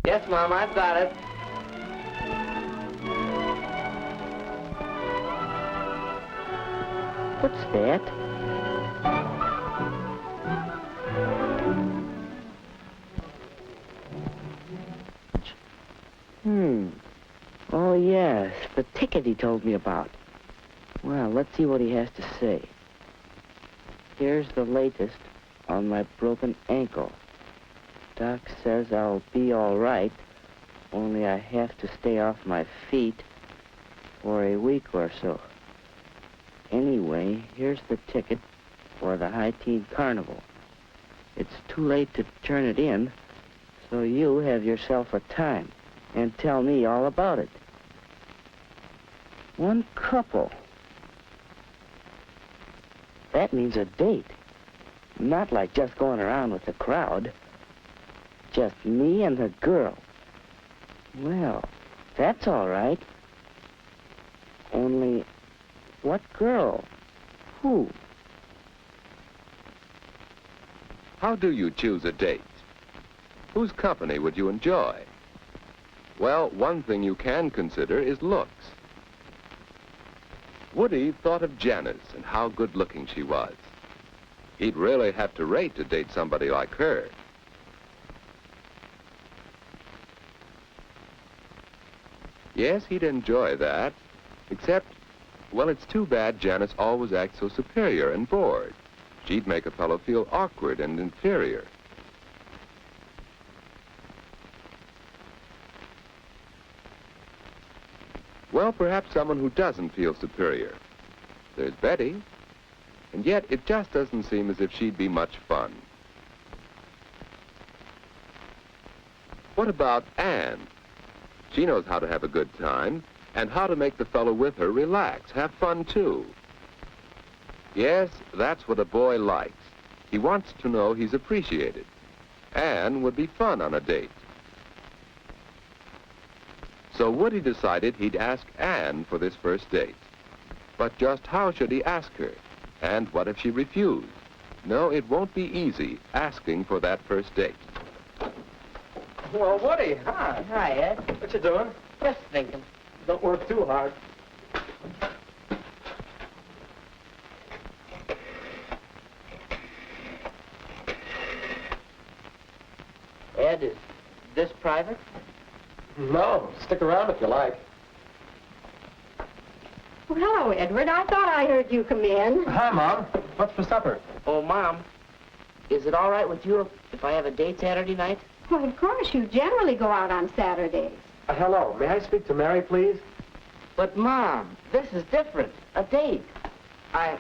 Yes, Mom, I've got it. What's that? Oh, yes, the ticket he told me about. Well, let's see what he has to say. Here's the latest on my broken ankle. Doc says I'll be all right, only I have to stay off my feet for a week or so. Anyway, here's the ticket for the High Teen Carnival. It's too late to turn it in, so you have yourself a time and tell me all about it. One couple. That means a date. Not like just going around with the crowd. Just me and the girl. Well, that's all right. Only, what girl? Who? How do you choose a date? Whose company would you enjoy? Well, one thing you can consider is looks. Woody thought of Janice and how good-looking she was. He'd really have to rate to date somebody like her. Yes, he'd enjoy that, except, well, it's too bad Janice always acts so superior and bored. She'd make a fellow feel awkward and inferior. Well, perhaps someone who doesn't feel superior. There's Betty, and yet it just doesn't seem as if she'd be much fun. What about Anne? She knows how to have a good time and how to make the fellow with her relax, have fun too. Yes, that's what a boy likes. He wants to know he's appreciated. Anne would be fun on a date. So Woody decided he'd ask Anne for this first date. But just how should he ask her? And what if she refused? No, it won't be easy asking for that first date. Well, Woody, hi. Hi, Ed. What you doing? Just thinking. Don't work too hard. Ed, is this private? No, stick around if you like. Well, hello, Edward. I thought I heard you come in. Hi, Mom. What's for supper? Oh, Mom, is it all right with you if I have a date Saturday night? Well, of course, you generally go out on Saturdays. Hello. May I speak to Mary, please? But, Mom, this is different. A date. I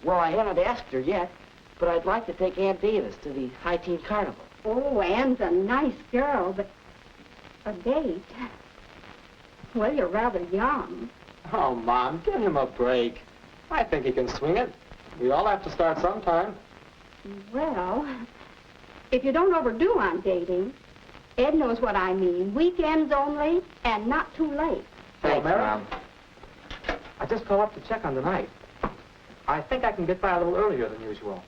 haven't asked her yet, but I'd like to take Aunt Davis to the High Teen Carnival. Oh, Anne's a nice girl, but a date? Well, you're rather young. Oh, Mom, give him a break. I think he can swing it. We all have to start sometime. Well, if you don't overdo on dating, Ed knows what I mean. Weekends only, and not too late. Thanks, Mary? Mom. I just called up to check on the night. I think I can get by a little earlier than usual.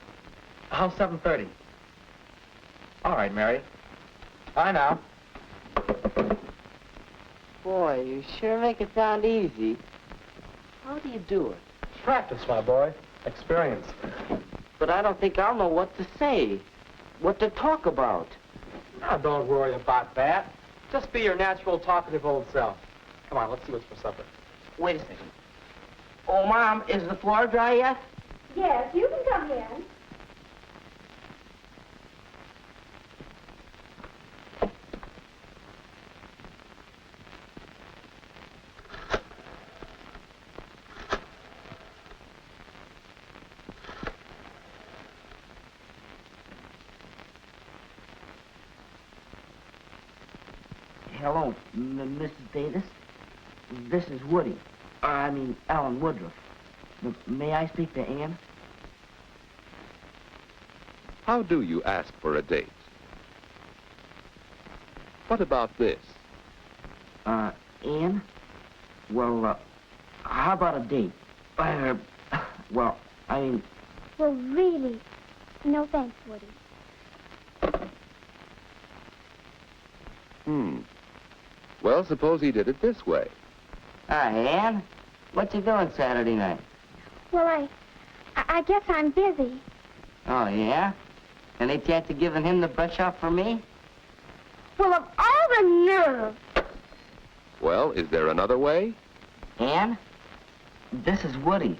How's 7:30? All right, Mary. Bye now. Boy, you sure make it sound easy. How do you do it? Practice, my boy. Experience. But I don't think I'll know what to say, what to talk about. Now, don't worry about that. Just be your natural, talkative old self. Come on, let's see what's for supper. Wait a second. Oh, Mom, is the floor dry yet? Yes, you can come in. Hello, Mrs. Davis. This is Woody. Alan Woodruff. May I speak to Anne? How do you ask for a date? What about this? Anne? Well, how about a date? Well, really, no thanks, Woody. Well, suppose he did it this way. Hi, Ann. What you doing Saturday night? Well, I guess I'm busy. Oh, yeah? Any chance of giving him the brush off for me? Well, of all the nerve. Well, is there another way? Ann, this is Woody.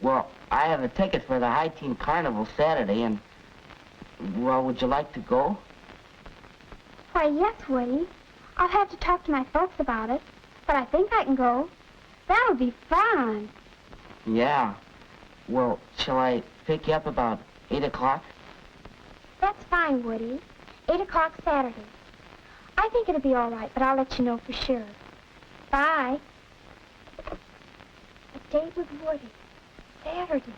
Well, I have a ticket for the High Teen Carnival Saturday, and, well, would you like to go? Why, yes, Woody. I'll have to talk to my folks about it, but I think I can go. That'll be fun. Yeah. Well, shall I pick you up about 8 o'clock? That's fine, Woody. 8 o'clock Saturday. I think it'll be all right, but I'll let you know for sure. Bye. A date with Woody. Saturday.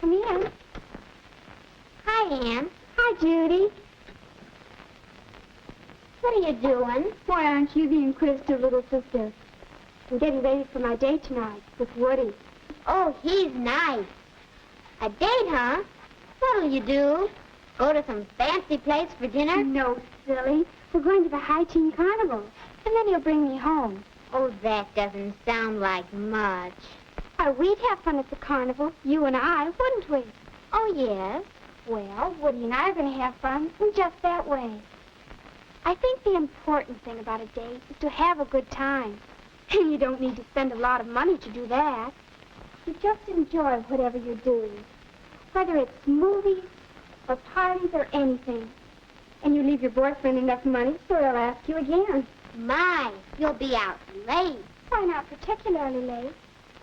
Come in. Hi, Ann. Hi, Judy. What are you doing? Why aren't you the inquisitive little sister? I'm getting ready for my date tonight with Woody. Oh, he's nice. A date, huh? What'll you do? Go to some fancy place for dinner? No, silly. We're going to the High Teen Carnival, and then he'll bring me home. Oh, that doesn't sound like much. Why, we'd have fun at the carnival, you and I, wouldn't we? Oh, yes. Well, Woody and I are going to have fun in just that way. I think the important thing about a date is to have a good time. And you don't need to spend a lot of money to do that. You just enjoy whatever you're doing, whether it's movies or parties or anything. And you leave your boyfriend enough money so he'll ask you again. My, you'll be out late. Why not particularly late?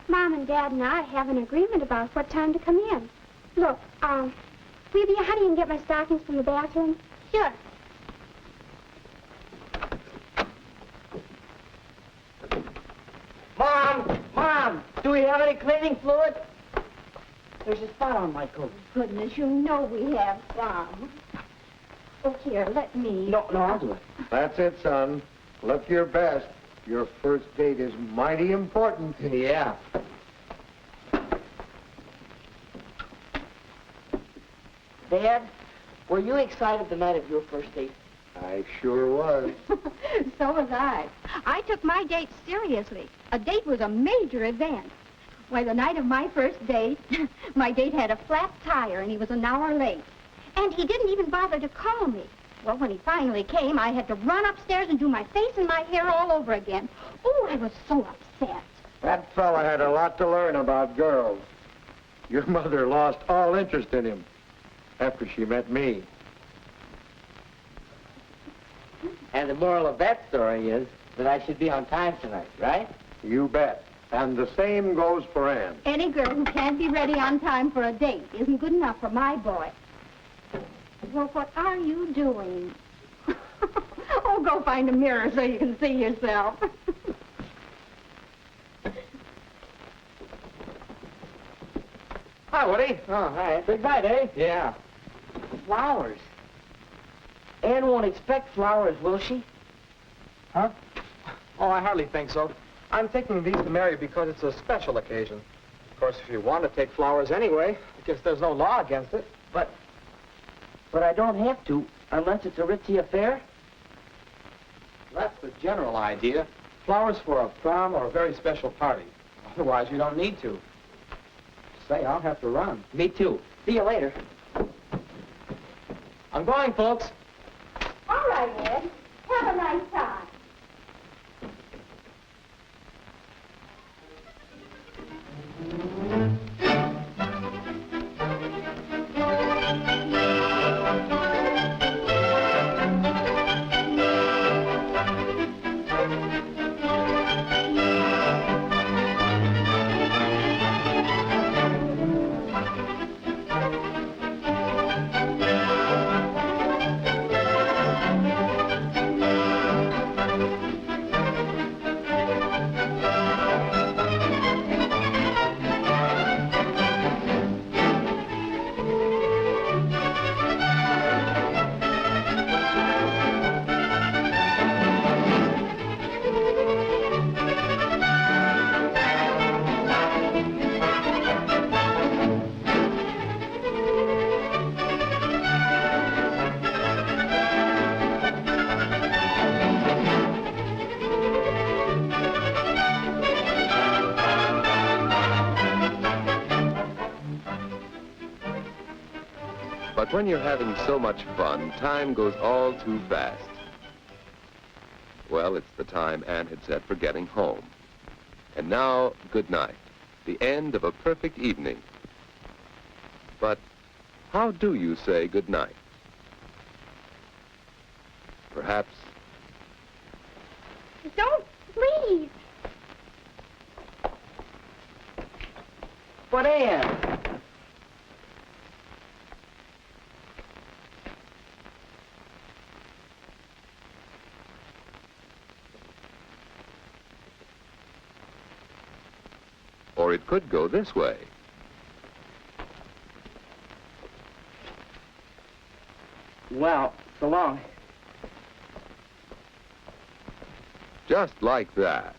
Mom and Dad and I have an agreement about what time to come in. Look, will you be a honey and get my stockings from the bathroom? Sure. Mom, do we have any cleaning fluid? There's a spot on my coat. Goodness, you know we have some. Oh, here, let me. No, I'll do it. That's it, son. Look your best. Your first date is mighty important. Yeah. Dad, were you excited the night of your first date? I sure was. So was I. I took my date seriously. A date was a major event. Why, the night of my first date, my date had a flat tire and he was an hour late. And he didn't even bother to call me. Well, when he finally came, I had to run upstairs and do my face and my hair all over again. Oh, I was so upset. That fella had a lot to learn about girls. Your mother lost all interest in him after she met me. And the moral of that story is that I should be on time tonight, right? You bet. And the same goes for Ann. Any girl who can't be ready on time for a date isn't good enough for my boy. Well, what are you doing? Oh, go find a mirror so you can see yourself. Hi, Woody. Oh, hi. Big night, eh? Yeah. Flowers. Ann won't expect flowers, will she? Huh? Oh, I hardly think so. I'm taking these to Mary because it's a special occasion. Of course, if you want to take flowers anyway, I guess there's no law against it. But I don't have to, unless it's a ritzy affair. That's the general idea. Flowers for a prom or a very special party. Otherwise, you don't need to. Say, I'll have to run. Me too. See you later. I'm going, folks. All right, Ed. Have a nice time. When you're having so much fun, time goes all too fast. Well, it's the time Anne had set for getting home. And now, good night. The end of a perfect evening. But how do you say good night? Perhaps... Don't, please. But Anne! Or it could go this way. Well, so long. Just like that.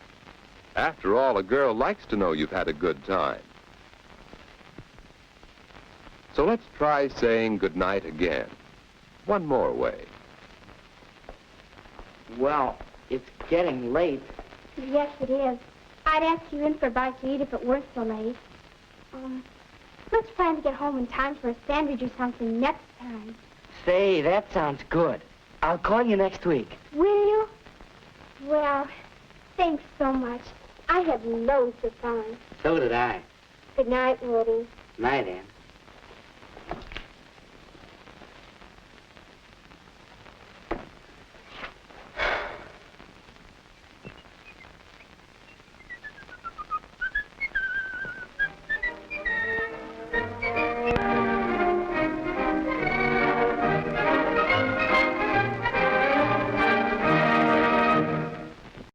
After all, a girl likes to know you've had a good time. So let's try saying goodnight again. One more way. Well, it's getting late. Yes, it is. I'd ask you in for a bite to eat if it weren't so late. Let's plan to get home in time for a sandwich or something next time. Say, that sounds good. I'll call you next week. Will you? Well, thanks so much. I had loads of fun. So did I. Good night, Woody. Night, Anne.